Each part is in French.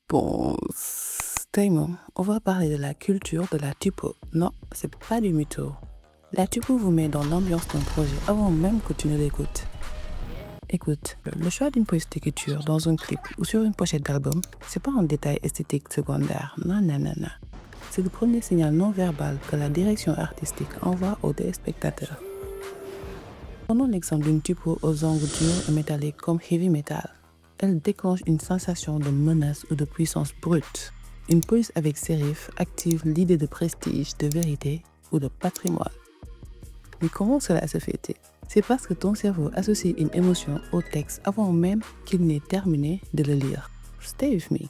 Bon, Taïmon, on va parler de la culture de la typo. Non, c'est pas du mytho. La typo vous met dans l'ambiance d'un projet avant même que tu ne l'écoutes. Écoute, le choix d'une pose d'écriture dans un clip ou sur une pochette d'album, c'est pas un détail esthétique secondaire. Non, non, non, non. C'est le premier signal non verbal que la direction artistique envoie aux téléspectateurs. Prenons l'exemple d'une typo aux angles durs et métalliques comme heavy metal. Elle déclenche une sensation de menace ou de puissance brute. Une police avec sérif active l'idée de prestige, de vérité ou de patrimoine. Mais comment cela se fait-il? C'est parce que ton cerveau associe une émotion au texte avant même qu'il n'ait terminé de le lire. Stay with me.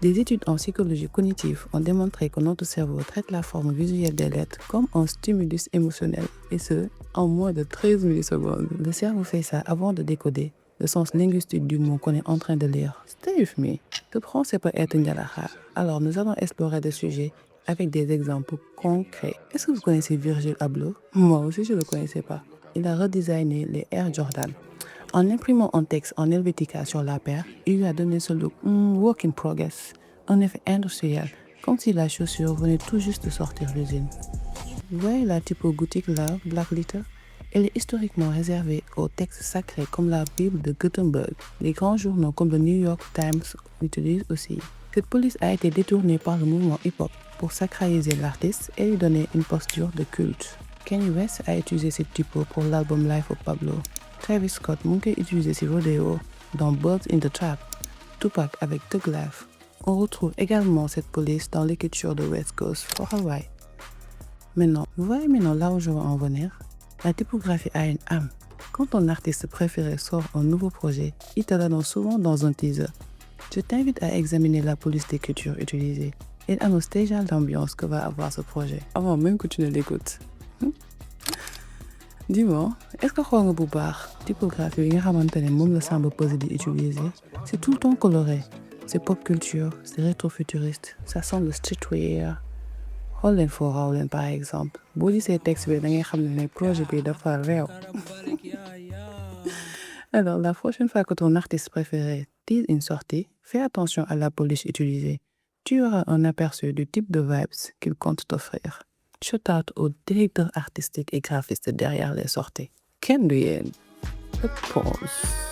Des études en psychologie cognitive ont démontré que notre cerveau traite la forme visuelle des lettres comme un stimulus émotionnel, et ce, en moins de 13 millisecondes. Le cerveau fait ça avant de décoder le sens linguistique du mot qu'on est en train de lire. Stay with me. Ce français peut être une galère. Alors nous allons explorer le sujet avec des exemples concrets. Est-ce que vous connaissez Virgil Abloh? Moi aussi je ne le connaissais pas. Il a redesigné les Air Jordan. En imprimant un texte en Helvetica sur la paire, il lui a donné ce look work in progress, un effet industriel, comme si la chaussure venait tout juste de sortir de l'usine. Vous voyez la typo gothique là, Black Letter? Elle est historiquement réservée aux textes sacrés comme la Bible de Gutenberg. Les grands journaux comme le New York Times l'utilisent aussi. Cette police a été détournée par le mouvement hip-hop pour sacraliser l'artiste et lui donner une posture de culte. Kanye West a utilisé cette typo pour l'album Life of Pablo. Travis Scott a utilisé ses rodéos dans Birds in the Trap. Tupac avec Thug Life. On retrouve également cette police dans l'écriture de West Coast for Hawaii. Maintenant, vous voyez maintenant là où je veux en venir? La typographie a une âme. Quand ton artiste préféré sort un nouveau projet, il te l'annonce souvent dans un teaser. Je t'invite à examiner la police d'écriture utilisée. Elle annonce déjà l'ambiance que va avoir ce projet, avant même que tu ne l'écoutes. Dis-moi, est-ce que xool nga bu baax typographie yi nga xamante ne moom la Samba Peuzzi di utiliser? C'est tout le temps coloré. C'est pop culture, c'est rétro-futuriste, ça sent le streetwear. Xool leen foo raw leen par exemple. Boo gisee texte bi da ngay xam ne projet bi dafa réew. Alors, la prochaine fois que ton artiste préféré tease une sortie, fais attention à la police utilisée. Tu auras un aperçu du type de vibes qu'il compte t'offrir. Shout out au directeur artistique et graphiste derrière les sorties. Ken Duyen. Je pense.